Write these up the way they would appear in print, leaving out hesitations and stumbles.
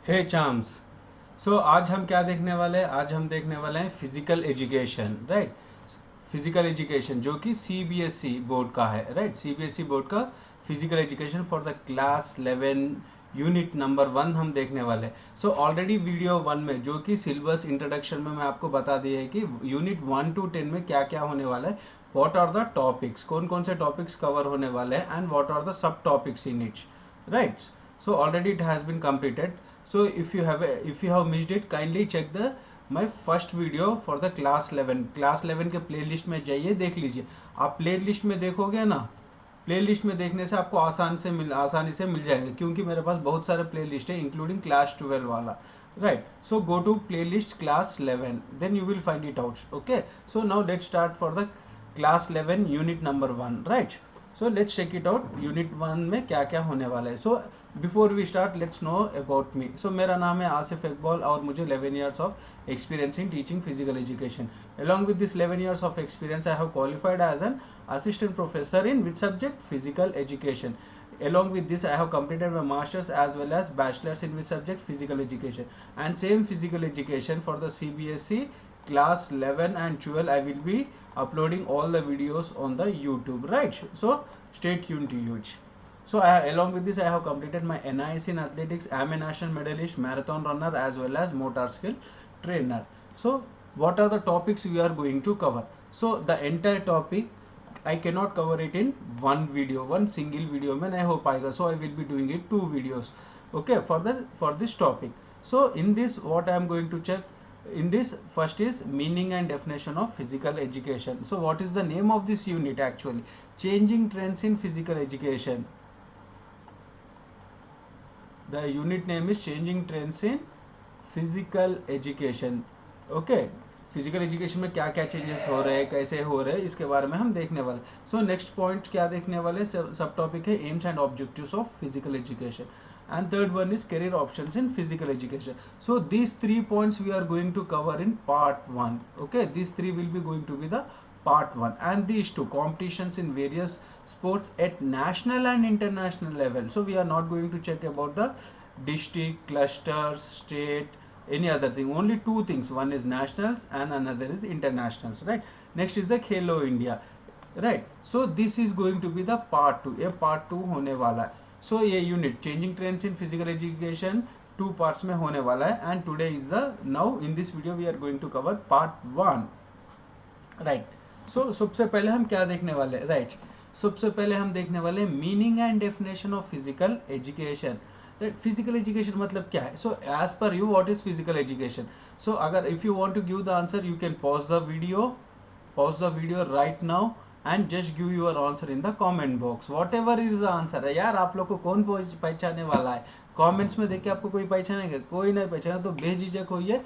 हे चाम्स। सो आज हम क्या देखने वाले हैं? आज हम देखने वाले हैं physical education, right. Physical education जो कि सीबीएसई बोर्ड का है, राइट। सीबीएसई बोर्ड का physical education for the class 11 unit number 1 हम देखने वाले हैं। सो ऑलरेडी वीडियो 1 में जो कि सिलेबस इंट्रोडक्शन में मैं आपको बता दिया है कि यूनिट 1 to 10 में क्या क्या होने वाला है, व्हाट आर द टॉपिक्स, कौन कौन से टॉपिक्स कवर होने वाले हैं and what are the subtopics in it, right. So already it has been completed. So if you have missed it, kindly check the my first video for the class 11 के playlist में जाइए, देख लीजिए। आप playlist में देखोगे ना, playlist में देखने से आपको आसानी से मिल जाएंगे, क्योंकि मेरे पास बहुत सारे प्लेलिस्ट है इंक्लूडिंग क्लास 12 वाला, right. So go to playlist class 11, then you will find it out. Okay, so now let's start for the class 11 unit number 1, right. So let's check it out, unit 1 में क्या क्या होने वाला है। So before we start let's know about me. So मेरा नाम है आसिफ इकबाल और मुझे 11 years of experience in teaching physical education. Along with this 11 years of experience, I have qualified as an assistant professor in which subject? Physical education. Along with this, I have completed my masters as well as bachelors in which subject? Physical education. And same physical education for the CBSE class 11 and 12, I will be uploading all the videos on the YouTube, right? So stay tuned to you. So along with this, I have completed my NIC in athletics. I am a national medalist, marathon runner as well as motor skill trainer. So what are the topics we are going to cover? So the entire topic I cannot cover it in one video, one single video में नहीं हो पाएगा. So I will be doing it 2 videos. Okay, for this topic. So in this, what I am going to check in this, first is meaning and definition of physical education. So what is the name of this unit actually? Changing trends in physical education. The unit name is changing trends in physical education. Okay, physical education में क्या क्या changes हो रहे हैं, कैसे हो रहे हैं, इसके बारे में हम देखने वाले। सो नेक्स्ट पॉइंट क्या देखने वाले, सब टॉपिक है AIIMS and objectives of physical education, and third one is career options in physical education. So these 3 points we are going to cover in part 1. Okay, these 3 will be going to be the part 1, and these 2 competitions in various sports at national and international level. So we are not going to check about the district, clusters, state, any other thing. Only 2 things, one is nationals and another is internationals, right? Next is the Khelo India, right? So this is going to be the part 2. ये part 2 होने वाला है। So ये unit changing trends in physical education 2 parts में होने वाला है, and today is the now in this video we are going to cover part 1, right. So सबसे पहले हम क्या देखने वाले, राइट। सबसे पहले हम देखने वाले meaning and definition of physical education, right. Physical education मतलब क्या है? So as per you what is physical education? So अगर if you want to give the answer, you can pause the video right now and just give your answer in the comment box, whatever is the answer है। यार आप लोग को कौन पहचानने वाला है? कमेंट्स में देख के आपको कोई पहचानेगा? कोई नहीं पहचाना तो बेझिझक होइए,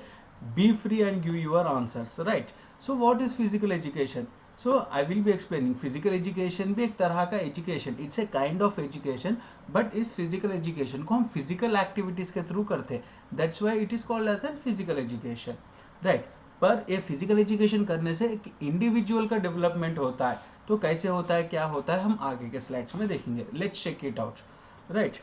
be free and give your answers, right. So what is physical education? So I will be explaining. Physical education भी एक तरह का education, it's a kind of education, but इस फिजिकल एजुकेशन को हम फिजिकल एक्टिविटीज के थ्रू करते हैं, that's why it is called as an physical education, right. पर ये फिजिकल एजुकेशन करने से एक इंडिविजुअल का डेवलपमेंट होता है। तो कैसे होता है, क्या होता है, हम आगे के स्लाइड्स में देखेंगे। Let's check it out, right.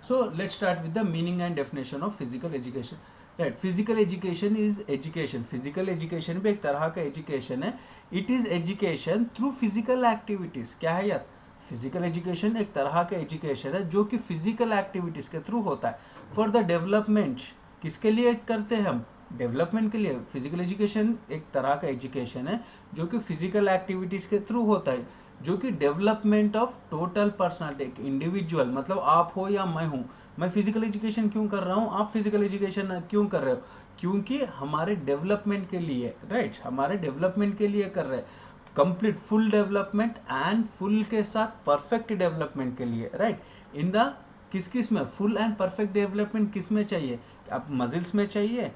So let's start with the meaning and definition of physical education, right. Physical education is education, physical education भी एक तरह का एजुकेशन है। It is education through physical activities. क्या है यार? फिजिकल एजुकेशन एक तरह का एजुकेशन है जो कि फिजिकल एक्टिविटीज के थ्रू होता है फॉर द डेवलपमेंट। किसके लिए करते हैं हम? डेवलपमेंट के लिए। फिजिकल एजुकेशन एक तरह का एजुकेशन है जो कि फिजिकल एक्टिविटीज के थ्रू होता है, जो कि डेवलपमेंट ऑफ टोटल पर्सनालिटी, एक इंडिविजुअल, मतलब आप हो या मैं हूँ। मैं फिजिकल एजुकेशन क्यों कर रहा हूँ, आप फिजिकल एजुकेशन क्यों कर रहे हो? क्योंकि हमारे डेवलपमेंट के लिए, राइट, हमारे डेवलपमेंट के लिए कर रहे हैं। Complete full development and full के साथ परफेक्ट डेवलपमेंट के लिए, राइट। इन द किस में फुल एंड परफेक्ट डेवलपमेंट किस में चाहिए? आप मजिल्स में चाहिए,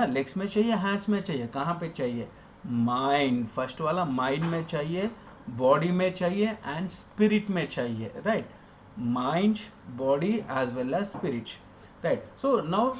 लेग्स में चाहिए, हैंड्स में चाहिए, कहाँ पे चाहिए? माइंड, फर्स्ट वाला माइंड में चाहिए, बॉडी में चाहिए एंड स्पिरिट में चाहिए, right. Mind, body as well as spirit, right. So now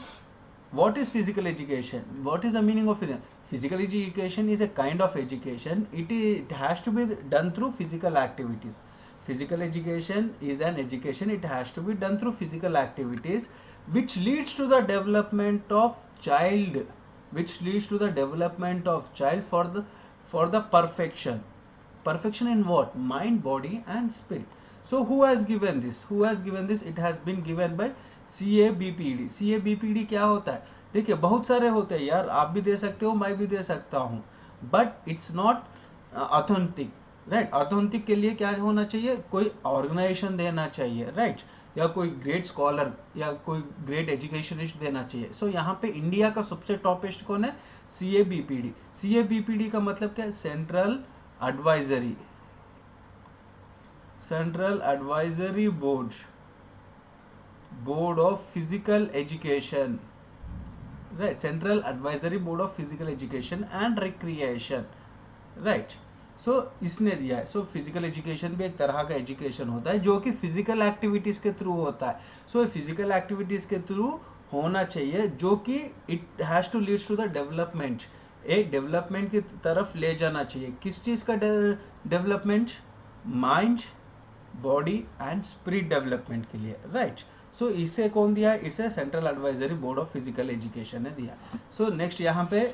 what is physical education? What is the meaning of physical? Physical education is a kind of education. It has to be done through physical activities. Physical education is an education. It has to be done through physical activities which leads to the development of child, which leads to the development of child for the perfection. Perfection in what? Mind, body and spirit. So who has given this? Who has given this? It has been given by CABPD. CABPD क्या होता है? देखिए बहुत सारे होते हैं यार, आप भी दे सकते हो, मैं भी दे सकता हूँ, but it's not authentic, right? Authentic के लिए क्या होना चाहिए? कोई ऑर्गेनाइजेशन देना चाहिए, राइट? या कोई ग्रेट स्कॉलर या कोई ग्रेट एजुकेशनिस्ट देना चाहिए. सो यहाँ पे इंडिया का सबसे टॉपेस्ट कौन है? CABPD. CABPD का मतलब क्या है? Central advisory, central advisory board, board of physical education, right? Central advisory board of physical education and recreation, right? So इसने दिया है. सो फिजिकल एजुकेशन भी एक तरह का एजुकेशन होता है जो कि फिजिकल एक्टिविटीज के थ्रू होता है. सो फिजिकल एक्टिविटीज के थ्रू होना चाहिए जो कि it has to leads to the development, एक डेवलपमेंट की तरफ ले जाना चाहिए. किस चीज का development? Mind, body and spirit development के लिए, राइट? सो इसे कौन दिया है? इसे central advisory board of physical education ने दिया. सो नेक्स्ट यहाँ पे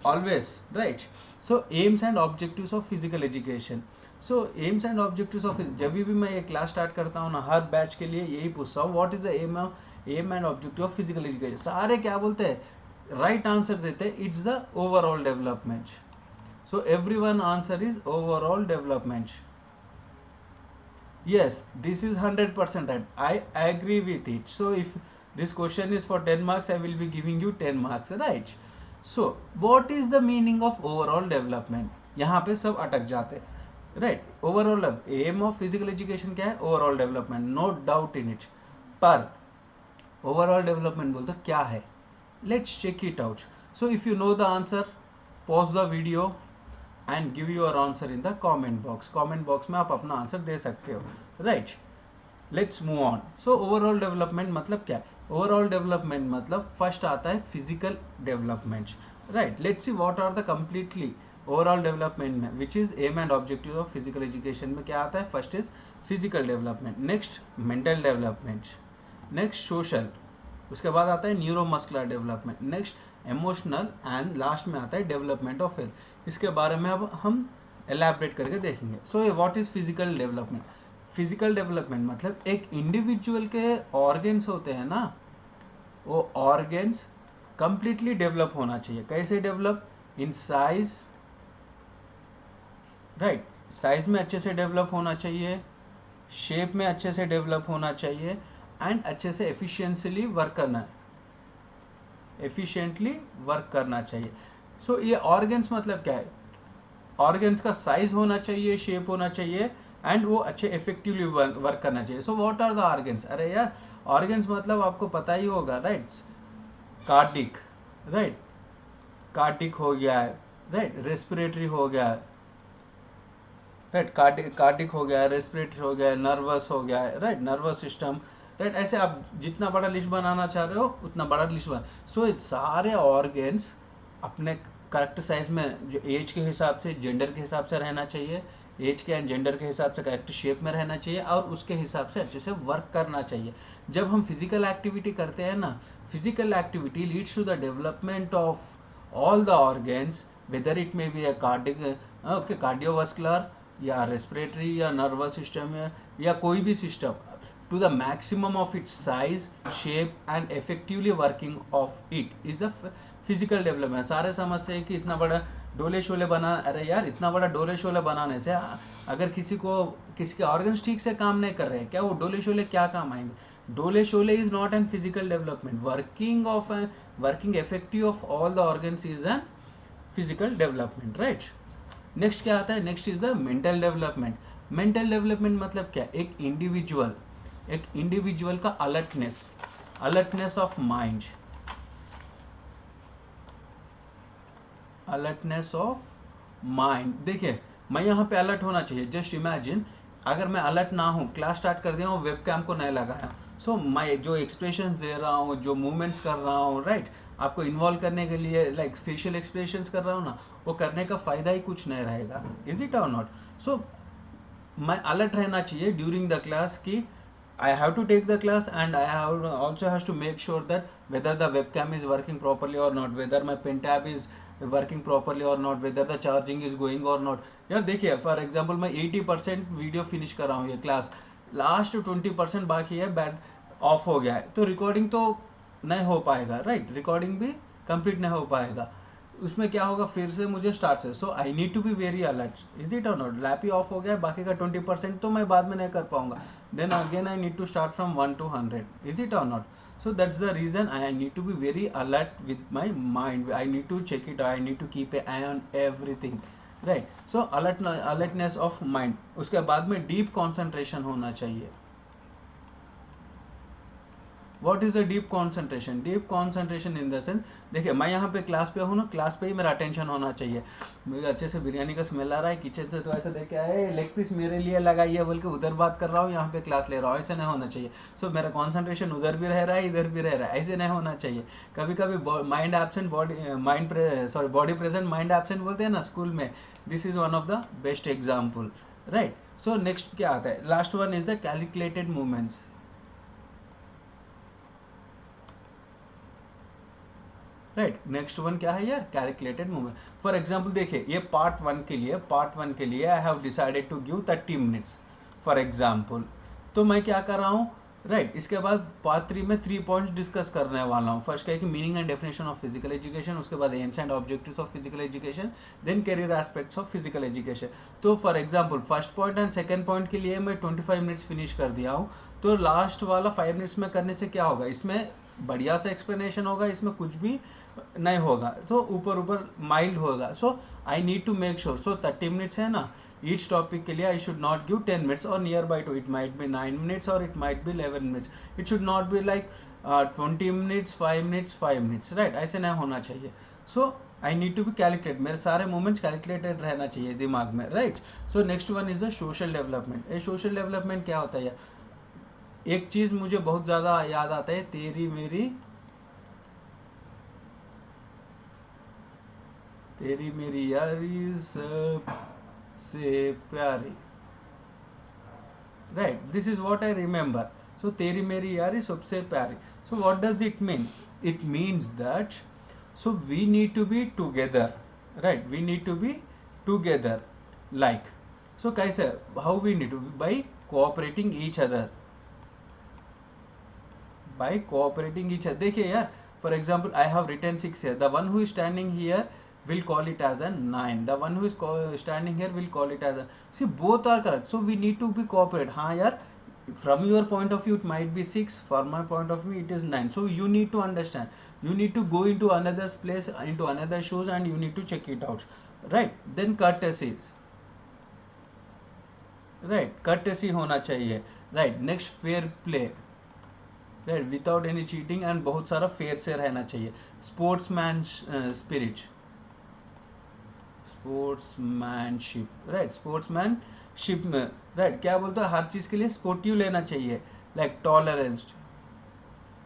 always, right? So aims and objectives of physical education. So aims and objectives of, जब भी मैं ये क्लास स्टार्ट करता हूँ ना, हर बैच के लिए यही पूछता हूँ, what is the aim and objective of physical education. सारे क्या बोलते हैं? राइट आंसर देते हैं, it's the overall development. So everyone answer is overall development. Yes, this is 100% right. I agree with it. So if this question is for 10 marks, I will be giving you 10 marks, right? So what is the meaning of overall development? यहाँ पे सब अटक जाते हैं, right? Overall aim of physical education क्या है? Overall development, no doubt in it. पर overall development बोलते क्या है? Let's check it out. So if you know the answer, pause the video and give your answer in the comment box. Comment box में आप अपना answer दे सकते हो, right? Let's move on. So overall development मतलब क्या है? Overall development मतलब first आता है physical development, right? Let's see what are the completely overall development में, which is aim and objective of physical education में क्या आता है? First is physical development, next mental development, next social, उसके बाद आता है neuromuscular development, next emotional and last में आता है डेवलपमेंट ऑफ हेल्थ. इसके बारे में अब हम एलैबोरेट करके देखेंगे. सो ये what is physical development? Physical development मतलब एक इंडिविजुअल के ऑर्गन्स होते हैं ना, वो ऑर्गन्स कंप्लीटली डेवलप होना चाहिए. कैसे develop? In size, right? Size में अच्छे से डेवलप होना चाहिए, शेप में अच्छे से डेवलप होना चाहिए एंड अच्छे से एफिशिएंटली वर्क करना, एफिशिएंटली वर्क करना चाहिए. सो ये ऑर्गन्स मतलब क्या है? ऑर्गन्स का साइज होना चाहिए, शेप होना चाहिए एंड वो अच्छे इफेक्टिवली वर्क करना चाहिए. So what are the organs? अरे यार ऑर्गन्स मतलब आपको पता ही होगा, राइट? Cardiac, right? कार्डिक हो गया है, राइट? रेस्पिरेटरी हो गया है, राइट? कार्डिक हो गया है, रेस्पिरेटरी हो गया है, नर्वस हो गया है, राइट? Nervous system, right? ऐसे आप जितना बड़ा लिस्ट बनाना चाह रहे हो उतना बड़ा लिस्ट बना. सो सारे ऑर्गन्स अपने करेक्ट साइज में, जो एज के हिसाब से, जेंडर के हिसाब से रहना चाहिए, एज के एंड जेंडर के हिसाब से करेक्ट शेप में रहना चाहिए और उसके हिसाब से अच्छे से वर्क करना चाहिए. जब हम फिजिकल एक्टिविटी करते हैं ना, physical activity leads to the development of all the organs, whether it may be a cardiovascular या रेस्पिरेटरी या नर्वस सिस्टम या कोई भी system, to the maximum of its size, shape and effectively working of it is a physical development. सारे समझते हैं कि इतना बड़ा डोले शोले बना, अरे यार इतना बड़ा डोले शोले बनाने से अगर किसी के ऑर्गन्स ठीक से काम नहीं कर रहे हैं, क्या वो डोले शोले क्या काम आएंगे? डोले Sholay is not an physical development. Working effective of all the organs is an physical development, right? Next क्या आता है? Next is the mental development. Mental development मतलब क्या? एक इंडिविजुअल का alertness of mind, alertness of mind. देखिए मैं यहाँ पे अलर्ट होना चाहिए. जस्ट इमेजिन अगर मैं अलर्ट ना हूँ, क्लास स्टार्ट कर दिया हूँ, वेबकैम को नहीं लगाया, सो मैं जो एक्सप्रेशंस दे रहा हूँ, जो मूवमेंट्स कर रहा हूँ, राइट? आपको इन्वॉल्व करने के लिए लाइक फेशियल एक्सप्रेशंस कर रहा हूँ ना, वो करने का फायदा ही कुछ नहीं रहेगा. इज इट और नॉट? सो मैं अलर्ट रहना चाहिए ड्यूरिंग द क्लास की I have to take the class, and I have also has to make sure that whether the webcam is working properly or not, whether my pen tab is working properly or not, whether the charging is going or not. यार देखिए for example मैं 80% video finish कर रहा हूँ ये class, last 20% बाकी है, bat of हो गया है, तो रिकॉर्डिंग तो नहीं हो पाएगा, राइट, रिकॉर्डिंग भी कंप्लीट नहीं हो पाएगा, उसमें क्या होगा, फिर से मुझे स्टार्ट से, so I need to be very alert, is it और नॉट, लैप ही ऑफ हो गया, बाकी का 20% तो मैं बाद में नहीं कर पाऊंगा, then again I need to start from 1 to 100, is it और not. So that's the reason I need to be very alert with my mind. I need to check it. I need to keep an eye on everything, right? So alertness of mind. उसके बाद में deep concentration होना चाहिए. What is a deep concentration? Deep concentration in the sense, देखिए मैं यहाँ पे class पे हूँ ना, क्लास पे ही मेरा अटेंशन होना चाहिए. मुझे अच्छे से बिरयानी का स्मेल आ रहा है किचन से, तो ऐसे देख के आए लेग पीस मेरे लिए लगाइए बोल के उधर बात कर रहा हूँ, यहाँ पे क्लास ले रहा हूँ, ऐसे नहीं होना चाहिए. सो मेरा कॉन्सेंट्रेशन उधर भी रह रहा है, इधर भी रह रहा है, ऐसे नहीं होना चाहिए. कभी कभी mind absent body present mind absent बोलते हैं ना स्कूल में, this is one of the best example, right. So next क्या आता है, last one is the calculated movements. Right, next one क्या है यार, कैलकुलेटेड मूवमेंट. फॉर एग्जांपल देखिए ये पार्ट वन के लिए I have decided to give 30 minutes for example. तो मैं क्या कर रहा हूँ, राइट, इसके बाद पार्ट 3 में 3 पॉइंट्स डिस्कस करने वाला हूँ. फर्स्ट क्या है कि meaning and definition of physical education, उसके बाद aims and objectives of physical education, then career aspects of physical education. तो for example first point and second point के लिए मैं 25 मिनट्स फिनिश कर दिया हूँ. तो लास्ट वाला 5 मिनट्स में करने से क्या होगा, इसमें बढ़िया सा एक्सप्लेनेशन होगा, इसमें कुछ भी नहीं होगा, तो ऊपर माइल्ड होगा. So I need to make sure, so 30 minutes है ना, ईच टॉपिक के लिए I should not give 10 minutes और near by two, it might be 9 minutes और it might be 11 minutes. It should not be like 20 minutes 5 minutes 5 minutes, right, ऐसे नहीं होना चाहिए. So I need to be calculate, मेरे सारे movements calculated रहना चाहिए दिमाग में, right. So next one is the social development. ये सोशल डेवलपमेंट क्या होता है, एक चीज मुझे बहुत ज्यादा याद आता है, तेरी मेरी यारी सबसे प्यारी, right, this is what I remember. So तेरी मेरी यारी सबसे प्यारी. So what does it mean, it means that so we need to be together, right, we need to be together, like, so कैसे, how we need to, by cooperating each other, by cooperating each other. देखिए यार, for example I have written 6 here, the one who is standing here will call it as a 9, the one who is standing here will call it as a, see both are correct, so we need to be cooperate. हाँ यार, from your point of view it might be 6, from my point of view it is 9, so you need to understand, you need to go into another place, into another shoes, and you need to check it out, right. Then courtesy, right, courtesy होना चाहिए, right. Next fair play, right, without any cheating, and बहुत सारा fair से रहना चाहिए. Sportsman spirit, sportsmanship, right, sportsmanship में, right, क्या बोलते हैं, हर चीज के लिए स्पोर्टिव लेना चाहिए, लाइक टॉलरेंस,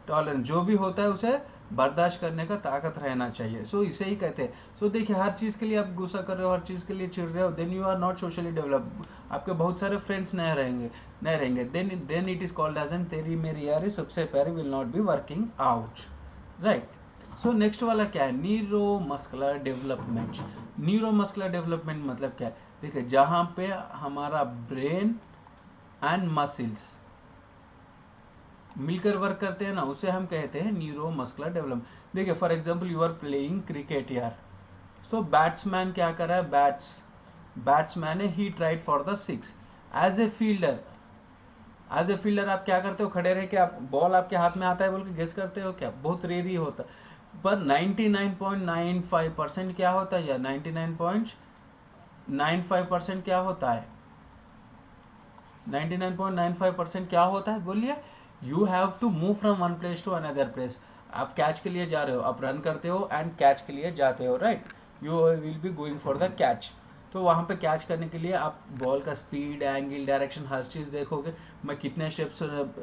जो भी होता है उसे बर्दाश्त करने का ताकत रहना चाहिए. सो इसे ही कहते हैं. सो देखिए हर चीज़ के लिए आप गुस्सा कर रहे हो, हर चीज़ के लिए चिढ़ रहे हो, then you are not socially develop, आपके बहुत सारे फ्रेंड्स नहीं रहेंगे, then it is called as an तेरी मेरी यारी सबसे प्यारी will not be working out, right. So next वाला क्या है, neuromuscular development. Neuromuscular development मतलब क्या है, देखिए जहाँ पे हमारा ब्रेन एंड मसल्स मिलकर वर्क करते हैं ना, उसे हम कहते हैं न्यूरो मस्कुलर डेवलपमेंट. देखिए for example you are playing cricket यार, तो बैट्समैन क्या कर रहा है, बैट्समैन है, he tried for the 6. As a fielder आप क्या करते हो, खड़े रह के आप, बॉल आपके हाथ में आता है बोल के गेस करते हो क्या, बहुत रेयर ही होता है. पर 99.95% क्या होता है यार, 99.95% क्या होता है, 99.95% क्या होता है बोलिए, you have to move from one place to another place. आप कैच के लिए जा रहे हो, आप रन करते हो एंड कैच के लिए जाते हो, right, you will be going for the catch. तो वहाँ पे कैच करने के लिए आप बॉल का स्पीड, एंगल, डायरेक्शन, हर चीज़ देखोगे। मैं कितने स्टेप्स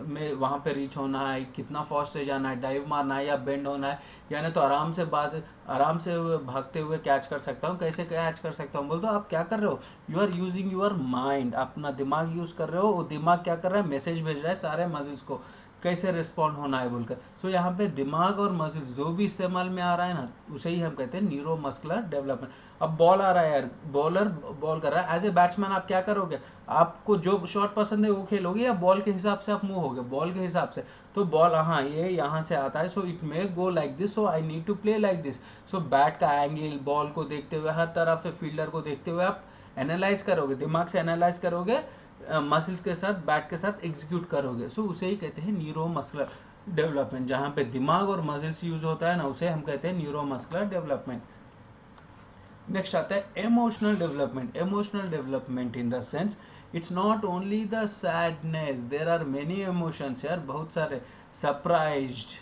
में वहाँ पे रीच होना है, कितना फास्ट से जाना है, डाइव मारना है या बेंड होना है, यानी तो आराम से भागते हुए कैच कर सकता हूँ। कैसे कैच कर सकता हूँ बोल दो, आप क्या कर रहे हो, you are using your mind, अपना दिमाग यूज़ कर रहे हो। वो दिमाग क्या कर रहा है, मैसेज भेज रहा है सारे मसल्स को कैसे रिस्पॉन्ड होना है बोलकर। सो यहाँ पे दिमाग और मसल्स जो भी इस्तेमाल में आ रहा है ना, उसे ही हम कहते हैं न्यूरो मस्कुलर डेवलपमेंट। अब बॉल आ रहा है यार, बॉलर बॉल कर रहा है, एज ए बैट्समैन आप क्या करोगे, आपको जो शॉट पसंद है वो खेलोगे या बॉल के हिसाब से आप मूव होगे, बॉल के हिसाब से। तो बॉल हाँ ये यहाँ से आता है, so it may go like this, so I need to play like this. So bat का एंगल, बॉल को देखते हुए, हर तरफ से फील्डर को देखते हुए आप एनालाइज करोगे, दिमाग से एनालाइज करोगे, मसल्स के साथ, बैट के साथ एग्जीक्यूट करोगे। सो उसे ही कहते हैं न्यूरो मस्कुलर डेवलपमेंट। जहाँ पे दिमाग और मसल्स यूज होता है ना, उसे हम कहते हैं न्यूरो मस्कुलर डेवलपमेंट। नेक्स्ट आता है emotional development. Emotional development in the sense it's not only the sadness, there are many emotions यार, बहुत सारे। Surprised,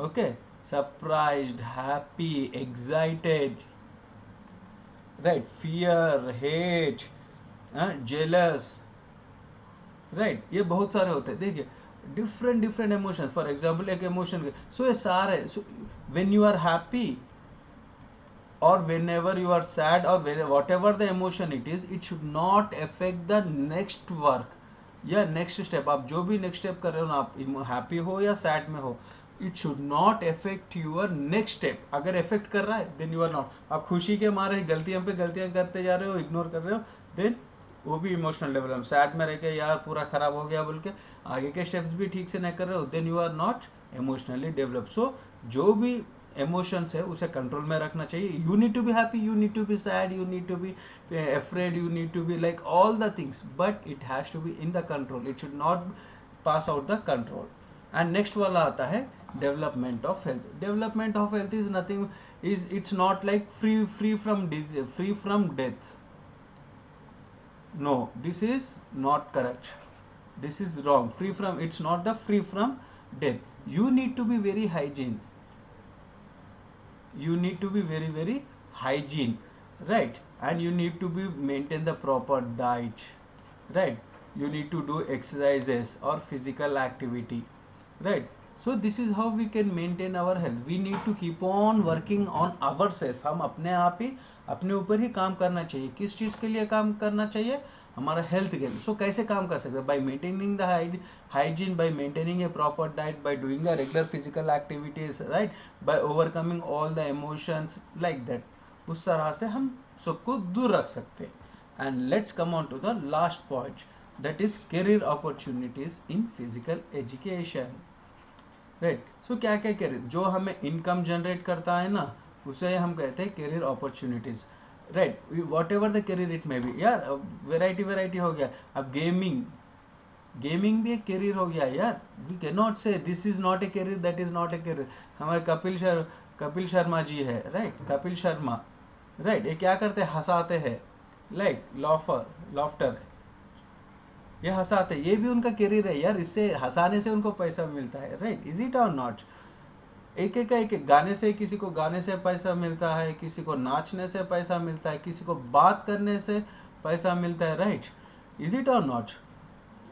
okay, surprised, happy, excited, right, fear, hate, jealous, right, ये बहुत सारे होते हैं। देखिए different different emotions, for example एक इमोशन के, सो ये सारे, when you are happy or whenever you are sad or whatever the emotion it is, it should not affect the next work या next step। आप जो भी next step कर रहे हो ना, आप happy हो या sad में हो, it should not affect your next step। अगर affect कर रहा है then you are not, आप खुशी के मारे गलतियां पे गलतियां करते जा रहे हो, इग्नोर कर रहे हो, then वो भी इमोशनल डेवलपमेंट। सैड में रह के यार पूरा खराब हो गया बोल के आगे के स्टेप्स भी ठीक से नहीं कर रहे हो, then you are not emotionally develop. So जो भी इमोशंस है उसे कंट्रोल में रखना चाहिए। You need to be happy, you need to be sad, you need to be afraid, you need to be like all the things, but it has to be in the control, it should not pass out the control. And next वाला आता है development of health. Development of health is nothing, is it's not like free from disease, free from death. No, this is not correct, this is wrong. Free from, it's not the free from death. You need to be very hygiene, you need to be very hygiene, right? And you need to be maintain the proper diet, right? You need to do exercises or physical activity, right? So this is how we can maintain our health. We need to keep on working on ourselves। हम अपने आप ही अपने ऊपर ही काम करना चाहिए। किस चीज़ के लिए काम करना चाहिए, हमारा हेल्थ के लिए। सो कैसे काम कर सकते हैं, by maintaining the hygiene, by maintaining a proper diet, by doing the regular physical activities, right, by overcoming all the emotions like that. उस तरह से हम सबको दूर रख सकते हैं। And let's come on to the last point, that is career opportunities in physical education, right. So क्या क्या करियर जो हमें इनकम जनरेट करता है ना, उसे हम कहते हैं career opportunities, right. What ever the career it में भी यार, वेराइटी हो गया। अब गेमिंग भी एक करियर हो गया यार। वी कैन नॉट से this is not a career, that is not a career. हमारे कपिल शर्मा जी है, राइट, कपिल शर्मा, राइट, ये क्या करते हैं, हंसाते हैं, लाइक लॉफ्टर, ये हंसाते, ये भी उनका करियर है यार। इससे हंसाने से उनको पैसा मिलता है, राइट, इज इट और नॉट। एक गाने से, किसी को गाने से पैसा मिलता है, किसी को नाचने से पैसा मिलता है, किसी को बात करने से पैसा मिलता है, राइट, इज इट और नॉट।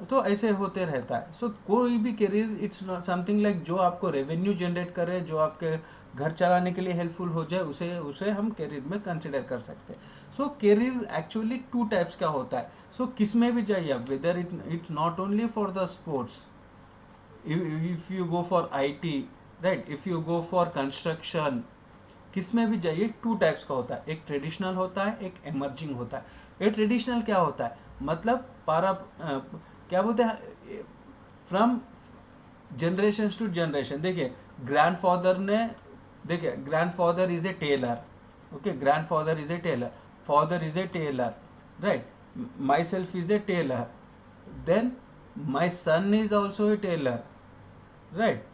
तो ऐसे होते रहता है। सो कोई भी career, it's not something like जो आपको रेवेन्यू जनरेट करे, जो आपके घर चलाने के लिए हेल्पफुल हो जाए, उसे हम करियर में कंसिडर कर सकते हैं। सो करियर एक्चुअली टू टाइप्स का होता है। सो किस में भी जाइए आप, whether it's not only for the sports, if you go for IT, right, if you go for construction, किस में भी जाइए, टू टाइप्स का होता है। एक ट्रेडिशनल होता है, एक एमर्जिंग होता है। ये ट्रेडिशनल क्या होता है, मतलब क्या बोलते हैं, फ्रॉम जनरेशन टू जनरेशन। देखिए grandfather is a tailor, okay, grandfather is a tailor, father is a tailor, right, myself is a tailor, then my son is also a tailor, right,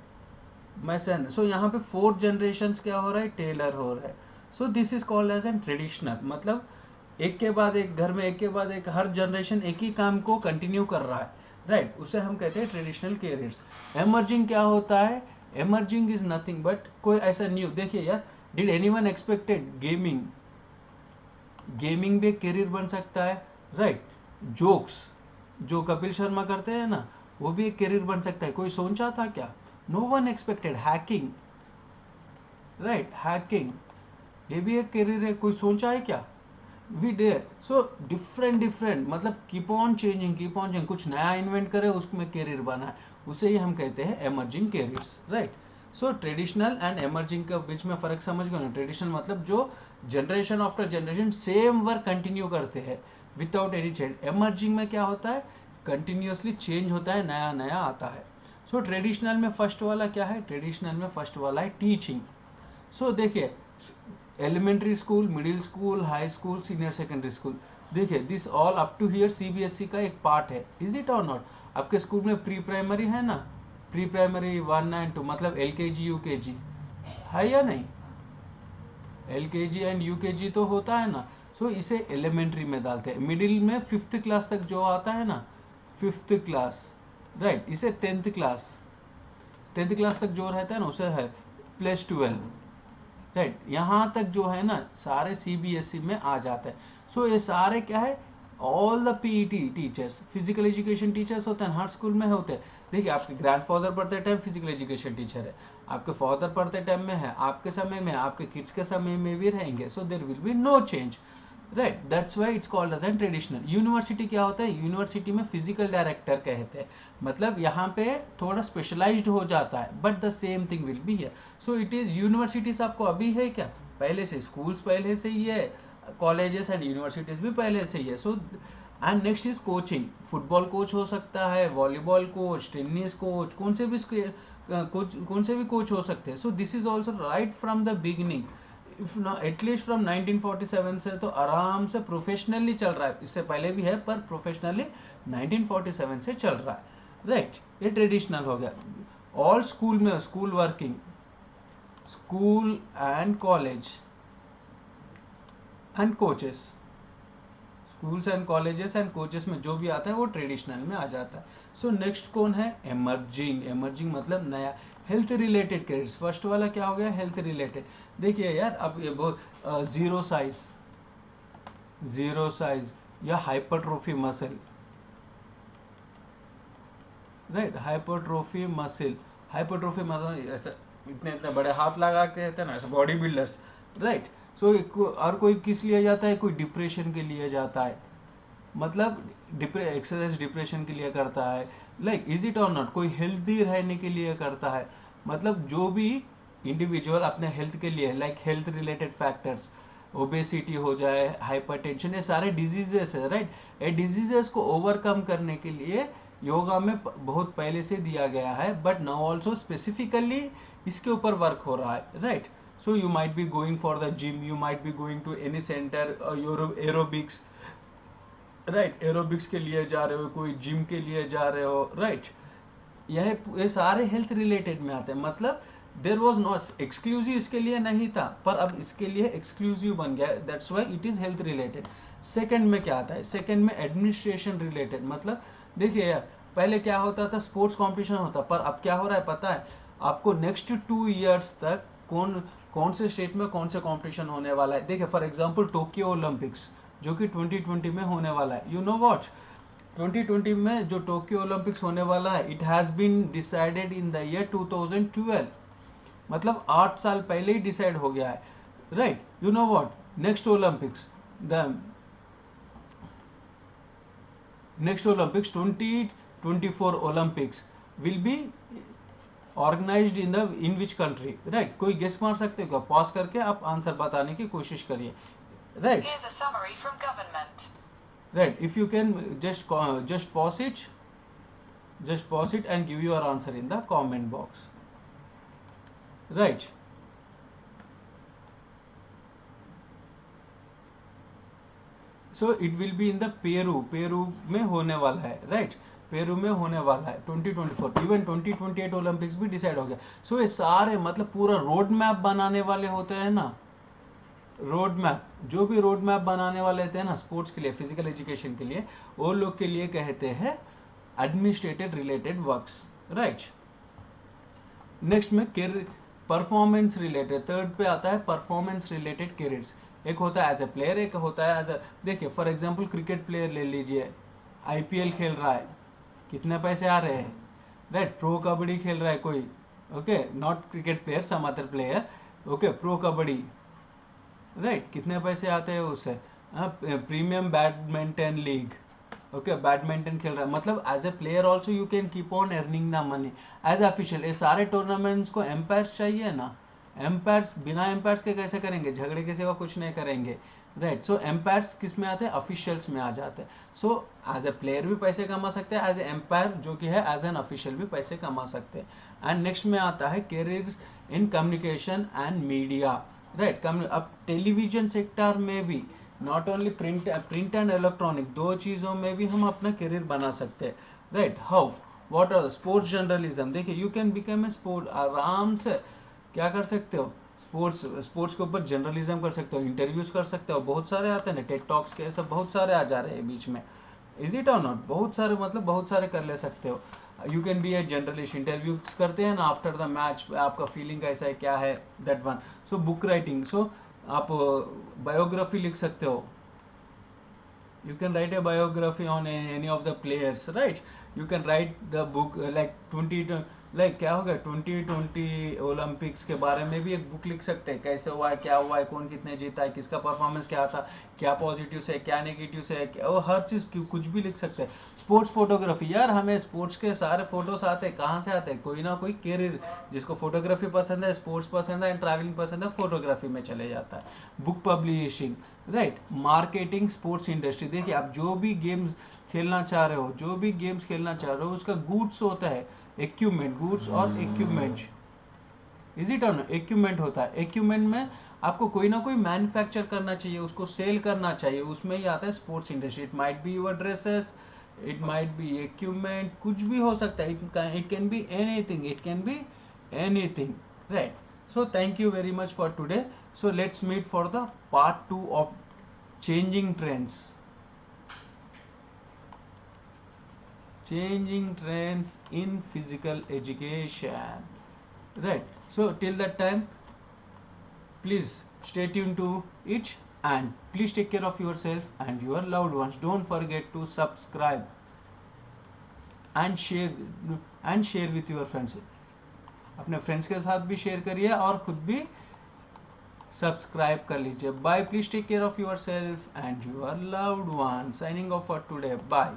my son. So यहाँ पे 4 generations क्या हो रहा है, Taylor हो रहा है। So this is called as an traditional, मतलब एक के बाद एक घर में, एक के बाद एक, हर जनरेशन एक ही काम को कंटिन्यू कर रहा है, राइट, उसे हम कहते हैं ट्रेडिशनल कैरियर्स। एमर्जिंग क्या होता है, एमर्जिंग इज नथिंग बट कोई ऐसा न्यू। देखिए यार, did anyone expected gaming, gaming भी एक करियर बन सकता है, राइट। जोक्स जो कपिल शर्मा करते हैं ना, वो भी एक करियर बन सकता है। कोई सोचा था क्या? No one expected. Hacking, right, hacking ये भी एक करियर है, कोई सोचा है क्या? वी डे। सो डिफरेंट मतलब कीप ऑन चेंजिंग, कुछ नया इन्वेंट करे उसमें करियर बना है, उसे ही हम कहते हैं emerging careers, right. So traditional and emerging के बीच में फर्क समझ गए ना। ट्रेडिशनल मतलब जो generation after generation same work continue करते हैं विदाउट एनी चेंज। एमर्जिंग में क्या होता है? कंटिन्यूसली चेंज होता है, नया नया आता है। सो ट्रेडिशनल में फर्स्ट वाला क्या है? ट्रेडिशनल में फर्स्ट वाला है टीचिंग। सो देखिए, elementary school, middle school, high school, senior secondary school, देखिए this all up to here CBSE का एक पार्ट है। इज इट और नॉट? आपके स्कूल में प्री प्राइमरी है ना, प्री प्राइमरी 1 and 2 मतलब एलकेजी यूकेजी है या नहीं? एलकेजी एंड यूकेजी तो होता है ना। सो इसे एलिमेंट्री में डालते हैं। मिडिल में 5th क्लास तक जो आता है ना, 5th क्लास, राइट, इसे 10th क्लास, 10th क्लास तक जो रहता है ना उसे है +12, राइट। यहाँ तक जो है ना सारे सीबीएसई में आ जाते हैं। सो ये सारे क्या है? All the PET teachers, physical education teachers होते हैं, हर स्कूल में होते हैं। देखिए आपके ग्रैंडफादर पढ़ते टाइम फिजिकल एजुकेशन टीचर है, आपके फादर पढ़ते टाइम में है, आपके समय में, आपके किड्स के समय में भी रहेंगे। So there will be no change, right. That's why it's called as an traditional. University क्या होता है? यूनिवर्सिटी में फिजिकल डायरेक्टर कहते हैं, मतलब यहाँ पे थोड़ा स्पेशलाइज्ड हो जाता है, but the same thing will be here. So it is universities आपको अभी है क्या? पहले से। स्कूल्स पहले से ही है, कॉलेजेस एंड यूनिवर्सिटीज भी पहले से ही है। So and next is coaching. Football coach हो सकता है, वॉलीबॉल कोच, टेनिस कोच, कौन से भी कोच हो सकते हैं। सो this is also right from the beginning, if at least from 1947 से तो आराम से प्रोफेशनली चल रहा है। इससे पहले भी है पर प्रोफेशनली 1947 से चल रहा है, राइट। ये ट्रेडिशनल हो गया। ऑल स्कूल में, school working, school and college and coaches, schools and colleges and coaches में जो भी आता है वो ट्रेडिशनल में आ जाता है। सो नेक्स्ट कौन है? एमर्जिंग। एमर्जिंग मतलब नया, हेल्थ रिलेटेड करियर्स। फर्स्ट वाला क्या हो गया? Health related. देखिए यार, अब ये बहुत जीरो साइज या hypertrophy muscle, right, hypertrophy muscle. Hypertrophy muscle ऐसा इतने इतने बड़े हाथ लगा के कहते हैं ना, ऐसे बॉडी बिल्डर्स, राइट। सो और कोई किस लिए जाता है? कोई डिप्रेशन के लिए जाता है, मतलब एक्सरसाइज डिप्रेशन के लिए करता है, लाइक इज इट और नॉट? कोई हेल्दी रहने के लिए करता है, मतलब जो भी इंडिविजुअल अपने हेल्थ के लिए, like health related factors, obesity हो जाए, हाइपरटेंशन, ये सारे डिजीजेस है, राइट। ये डिजीजेस को ओवरकम करने के लिए योगा में बहुत पहले से दिया गया है, बट नाउ ऑल्सो स्पेसिफिकली इसके ऊपर वर्क हो रहा है, right. So you might be going for the gym, you might be going to any centre, aerobics, right, aerobics के लिए जा रहे हो, कोई जिम के लिए जा रहे हो, राइट। ये सारे हेल्थ रिलेटेड में आते हैं, मतलब देर वॉज नॉट एक्सक्लूसिव, इसके लिए नहीं था पर अब इसके लिए एक्सक्लूसिव बन गया, that's why it is health related. Second में क्या आता है? सेकंड में एडमिनिस्ट्रेशन रिलेटेड, मतलब देखिए यार, पहले क्या होता था? स्पोर्ट्स कॉम्पिटिशन होता, पर अब क्या हो रहा है पता है आपको? नेक्स्ट 2 years तक कौन कौन से स्टेट में कौन से कॉम्पिटिशन होने वाला है। देखिए फॉर एग्जाम्पल टोक्यो ओलंपिक्स जो कि 2020 में होने वाला है, यू नो व्हाट, 2020 में जो टोक्यो ओलंपिक्स होने वाला है, it has been decided in the year 2012, मतलब 8 साल पहले ही डिसाइड हो गया है, right. You know what, the next Olympics 2024 Olympics will be organised in which country, right. कोई गेस मार सकते हो क्या? पॉज करके आप आंसर बताने की कोशिश करिए, right. Right, if you can just pause it and give your answer in the comment box, right. So it will be in the Peru में होने वाला है, right, पेरू में होने वाला है 2024, इवन 2028 ओलंपिक्स भी डिसाइड हो गया। सो ये सारे मतलब पूरा रोड मैप बनाने वाले होते हैं ना, रोड मैप, जो भी रोड मैप बनाने वाले थे ना स्पोर्ट्स के लिए, फिजिकल एजुकेशन के लिए, वो लोग के लिए कहते हैं administrative related works, right. Next में परफॉर्मेंस रिलेटेड, थर्ड पे आता है परफॉर्मेंस रिलेटेड करियर्स। एक होता है एज ए प्लेयर, एक होता है एज ए, देखिए फॉर एग्जांपल क्रिकेट प्लेयर ले लीजिए, आईपीएल खेल रहा है, कितने पैसे आ रहे हैं, राइट। प्रो कबड्डी खेल रहा है कोई, okay, not cricket player, some other player, okay, pro kabaddi, right, कितने पैसे आते हैं उससे। Premium badminton league, okay, badminton खेल रहा है, मतलब as a player also you can keep on earning the money. As official ये सारे टूर्नामेंट्स को एम्पायर्स चाहिए ना, एम्पायर्स, बिना एम्पायर्स के कैसे करेंगे, झगड़े के सिवा कुछ नहीं करेंगे, राइट। सो एम्पायर्स किस में आते हैं, ऑफिशियल्स में आ जाते हैं। सो एज ए प्लेयर भी पैसे कमा सकते हैं, एज ए एम्पायर जो कि है एज एन ऑफिशियल भी पैसे कमा सकते हैं। एंड नेक्स्ट में आता है career in communication and media, right. अब टेलीविजन सेक्टर में भी, not only print and electronic, दो चीज़ों में भी हम अपना करियर बना सकते हैं, right. How, what are sports journalism, देखिए you can become a sport, आराम से क्या कर सकते हो, स्पोर्ट्स के ऊपर जर्नलिज्म कर सकते हो, इंटरव्यूज कर सकते हो, बहुत सारे आते हैं ना, टेड टॉक्स के सब बहुत सारे आ जा रहे हैं बीच में, इज इट और नॉट, बहुत सारे, मतलब बहुत सारे कर ले सकते हो। You can be a journalist, interviews करते हैं ना आफ्टर द मैच, आपका फीलिंग कैसा है, क्या है, that one. So book writing, so आप बायोग्राफी लिख सकते हो, you can write a biography on any of the players, right? You can write the book like 20, like क्या हो गया 2020 ओलंपिक्स के बारे में भी एक बुक लिख सकते हैं, कैसे हुआ है, क्या हुआ है, कौन कितने जीता है, किसका परफॉर्मेंस क्या था, क्या पॉजिटिव है, क्या नेगेटिव है, वो हर चीज़ कुछ भी लिख सकते हैं। स्पोर्ट्स फोटोग्राफी, यार हमें स्पोर्ट्स के सारे फोटोज आते हैं, कहाँ से आते हैं, कोई ना कोई करियर, जिसको फोटोग्राफी पसंद है, स्पोर्ट्स पसंद है, ट्रैवलिंग पसंद है, फोटोग्राफी में चले जाता है। Book publishing, right. Marketing, sports industry, देखिए आप जो भी गेम्स खेलना चाह रहे हो, जो भी गेम्स खेलना चाह रहे हो, उसका गुड्स होता है, इक्विपमेंट, गुड्स और equipment, is it on, equipment होता है, इक्विपमेंट में आपको कोई ना कोई मैन्युफैक्चर करना चाहिए, उसको सेल करना चाहिए, उसमें ही आता है sports industry. It might be your dresses, it might B equipment, कुछ भी हो सकता है, it can be anything, it can be anything, right. So thank you very much for today. So let's meet for the part 2 of changing trends. Changing trends in physical education. Right. So till that time, please stay tuned to it and please take care of yourself and your loved ones. Don't forget to subscribe and share with your friends. अपने friends के साथ भी share करिए और खुद भी subscribe कर लीजिए। Bye, please take care of yourself and your loved one. Signing off for today, bye.